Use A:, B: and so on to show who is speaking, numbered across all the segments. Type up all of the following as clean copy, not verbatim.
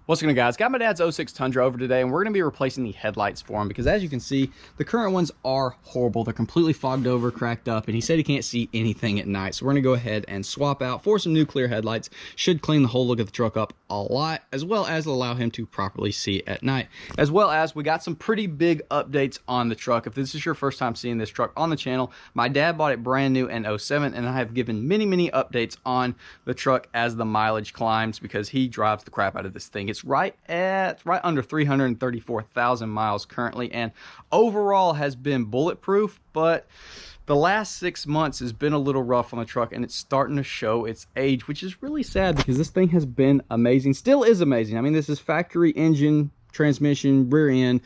A: What's going on, guys? Got my dad's '06 Tundra over today, and we're going to be replacing the headlights for him because, as you can see, the current ones are horrible. They're completely fogged over, cracked up, and he said he can't see anything at night. So we're going to go ahead and swap out for some new clear headlights. Should clean the whole look of the truck up a lot, as well as allow him to properly see at night. As well as we got some pretty big updates on the truck. If this is your first time seeing this truck on the channel, my dad bought it brand new in '07, and I have given many updates on the truck as the mileage climbs because he drives the crap out of this thing. It's right under 334,000 miles currently, and overall has been bulletproof, but the last 6 months has been a little rough on the truck, and it's starting to show its age, which is really sad because this thing has been amazing, still is amazing. I mean, this is factory engine, transmission, rear end.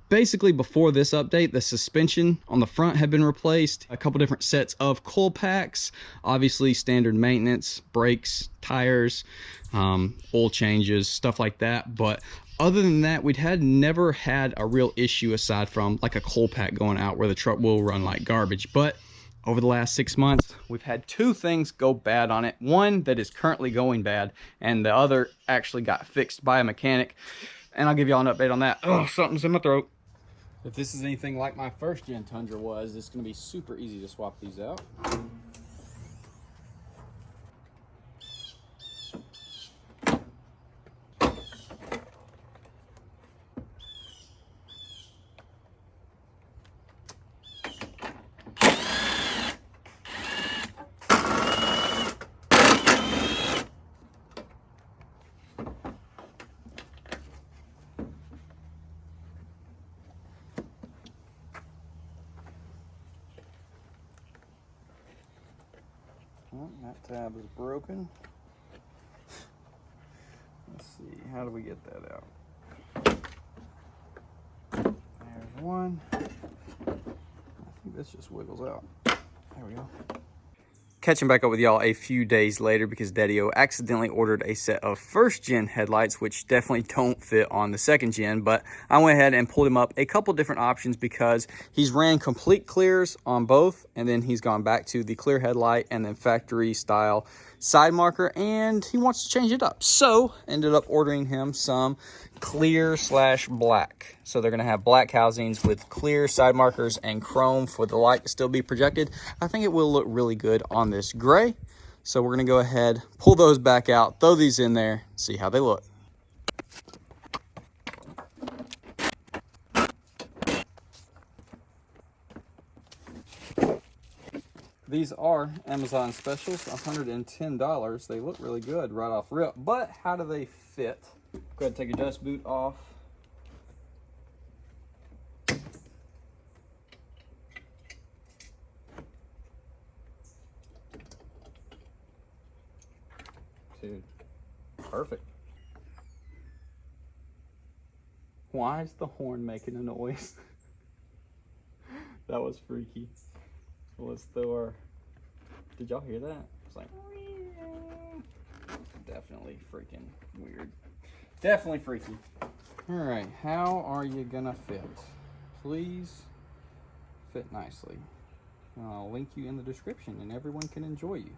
A: Basically, before this update, the suspension on the front had been replaced, a couple different sets of coil packs, obviously standard maintenance, brakes, tires, oil changes, stuff like that. But other than that, we'd never had a real issue aside from like a coil pack going out where the truck will run like garbage. But over the last 6 months, we've had two things go bad on it. One that is currently going bad, and the other actually got fixed by a mechanic. And I'll give y'all an update on that. Oh, something's in my throat. If this is anything like my first gen Tundra was, it's going to be super easy to swap these out. Well, that tab is broken. Let's see, how do we get that out? There's one. I think this just wiggles out. There we go. Catching back up with y'all a few days later because Daddy-O accidentally ordered a set of first gen headlights, which definitely don't fit on the second gen, but I went ahead and pulled him up a couple different options because he's ran complete clears on both, and then he's gone back to the clear headlight and then factory style side marker, and he wants to change it up. So ended up ordering him some clear / black. So they're going to have black housings with clear side markers and chrome for the light to still be projected. I think it will look really good on this gray. So we're going to go ahead, pull those back out, throw these in there, see how they look. These are Amazon specials, $110. They look really good right off rip, but how do they fit? Go ahead and take your dust boot off. Dude, perfect. Why is the horn making a noise? That was freaky. Let's throw our... Did y'all hear that? It's like... Definitely freaking weird. Definitely freaky. Alright, how are you gonna fit? Please fit nicely. And I'll link you in the description and everyone can enjoy you.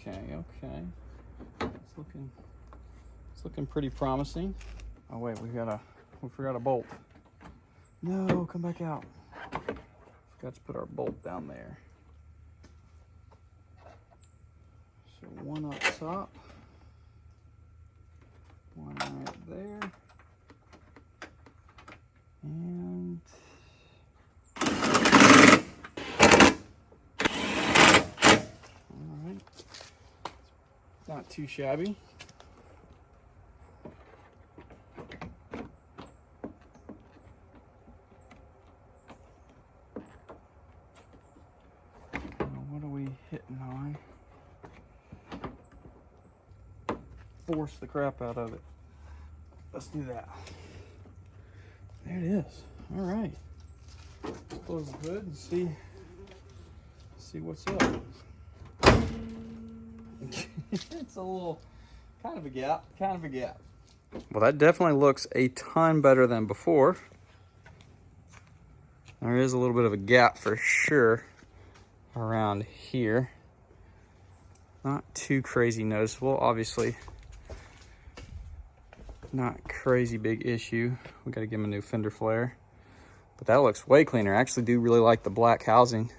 A: Okay. It's looking pretty promising. Oh wait, we forgot a bolt. No, come back out. Forgot to put our bolt down there. So one up top, one right there, and all right, not too shabby. What are we hitting on? Force the crap out of it. Let's do that. There it is. All right. Let's close the hood and see what's up. It's a little kind of a gap. Well, that definitely looks a ton better than before. There is a little bit of a gap for sure. around here. Not too crazy noticeable, obviously. Not crazy big issue. We got to give him a new fender flare, but that looks way cleaner. I actually do really like the black housing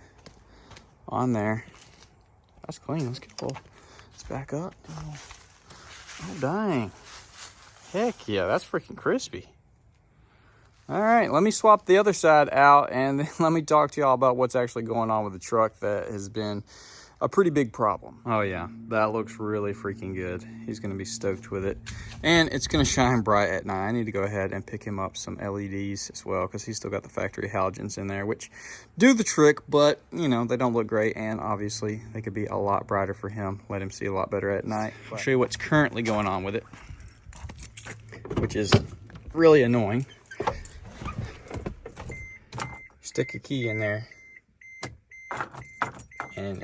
A: on there. That's clean. Let's get full. Let's back up. Oh dang. Heck yeah, that's freaking crispy. All right, let me swap the other side out and then let me talk to y'all about what's actually going on with the truck that has been a pretty big problem. Oh yeah, that looks really freaking good. He's gonna be stoked with it. And it's gonna shine bright at night. I need to go ahead and pick him up some LEDs as well, because he's still got the factory halogens in there, which do the trick, but you know, they don't look great. And obviously they could be a lot brighter for him, let him see a lot better at night. I'll show you what's currently going on with it, which is really annoying. Stick a key in there and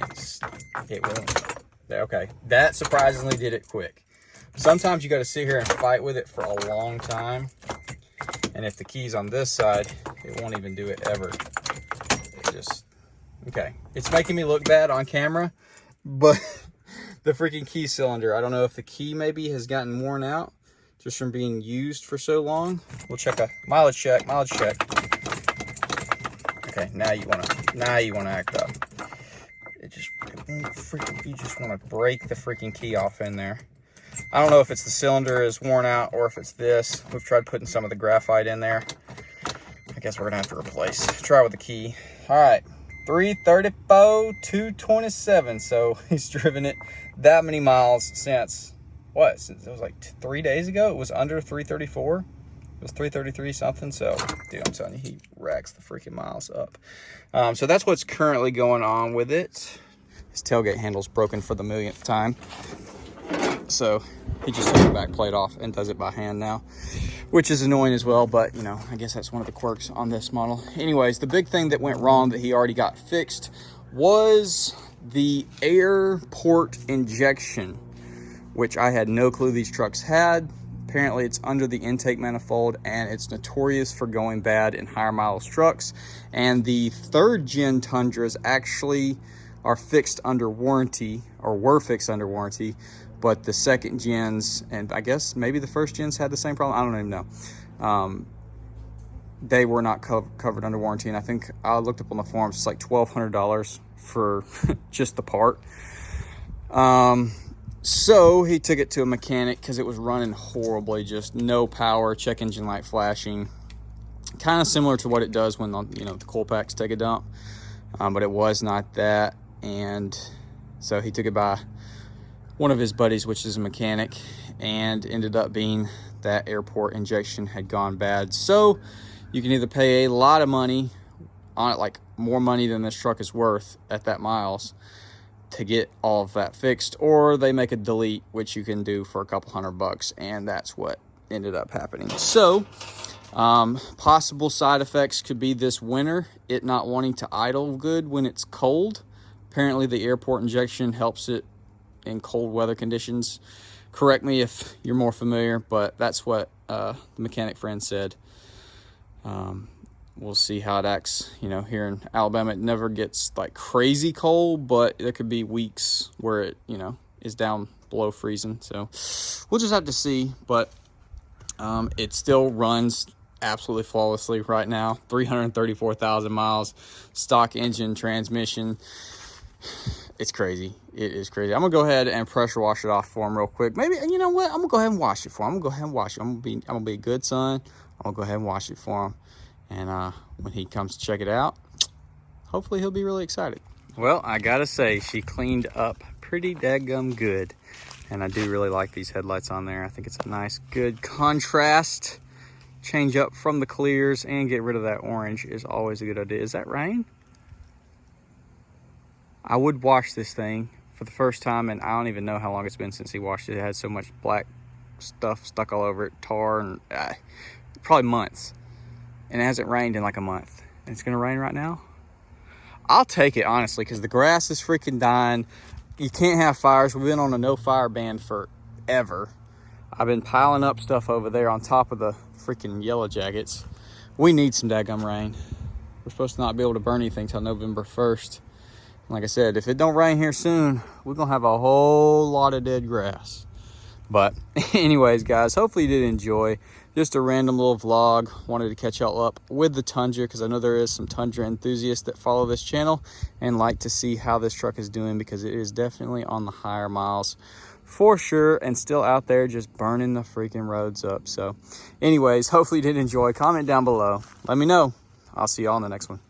A: it won't. Okay, that surprisingly did it quick. Sometimes you got to sit here and fight with it for a long time, and if the key's on this side, it won't even do it ever. It just, okay, it's making me look bad on camera, but the freaking key cylinder, I don't know if the key maybe has gotten worn out just from being used for so long. We'll check a mileage check. Okay, now you wanna act up. You just wanna break the freaking key off in there. I don't know if it's the cylinder is worn out or if it's this. We've tried putting some of the graphite in there. I guess we're gonna have to replace. Try with the key. All right, 334, 227. So he's driven it that many miles since what? Since it was like 3 days ago. It was under 334. It was 333 something. So dude, I'm telling you, he racks the freaking miles up. So that's what's currently going on with it. His tailgate handle's broken for the millionth time. So he just took the back plate off and does it by hand now, which is annoying as well, but you know, I guess that's one of the quirks on this model. Anyways, the big thing that went wrong that he already got fixed was the air port injection, which I had no clue these trucks had. Apparently it's under the intake manifold and it's notorious for going bad in higher miles trucks. And the 3rd gen Tundras actually are fixed under warranty, or were fixed under warranty, but the 2nd gens, and I guess maybe the 1st gens had the same problem, I don't even know. They were not covered under warranty, and I think I looked up on the forums, it's like $1,200 for just the part. So he took it to a mechanic because it was running horribly, just no power, check engine light flashing, kind of similar to what it does when the coil packs take a dump, but it was not that. And so he took it by one of his buddies, which is a mechanic, and ended up being that airport injection had gone bad. So you can either pay a lot of money on it, like more money than this truck is worth at that miles, to get all of that fixed, or they make a delete, which you can do for a couple $100, and that's what ended up happening. So possible side effects could be this winter, it not wanting to idle good when it's cold. Apparently the airport injection helps it in cold weather conditions. Correct me if you're more familiar, but that's what the mechanic friend said. We'll see how it acts. You know, here in Alabama, it never gets like crazy cold, but there could be weeks where it, is down below freezing. So we'll just have to see, but it still runs absolutely flawlessly right now. 334,000 miles, stock engine, transmission. It's crazy. It is crazy. I'm gonna go ahead and pressure wash it off for him real quick. Maybe, and you know what? I'm gonna go ahead and wash it for him. I'm gonna be a good son. I'm gonna go ahead and wash it for him. And when he comes to check it out, hopefully he'll be really excited. Well, I gotta say, she cleaned up pretty daggum good. And I do really like these headlights on there. I think it's a nice, good contrast. Change up from the clears and get rid of that orange is always a good idea. Is that rain? I would wash this thing for the first time, and I don't even know how long it's been since he washed it. It had so much black stuff stuck all over it, tar, and probably months. And it hasn't rained in like a month. And it's gonna rain right now? I'll take it, honestly, because the grass is freaking dying. You can't have fires. We've been on a no fire ban forever. I've been piling up stuff over there on top of the freaking yellow jackets. We need some daggum rain. We're supposed to not be able to burn anything till November 1st. Like I said, if it don't rain here soon, we're gonna have a whole lot of dead grass. But anyways, guys, hopefully you did enjoy. Just a random little vlog. Wanted to catch y'all up with the Tundra because I know there is some Tundra enthusiasts that follow this channel and like to see how this truck is doing, because it is definitely on the higher miles for sure, and still out there just burning the freaking roads up. So anyways, hopefully you did enjoy. Comment down below. Let me know. I'll see y'all in the next one.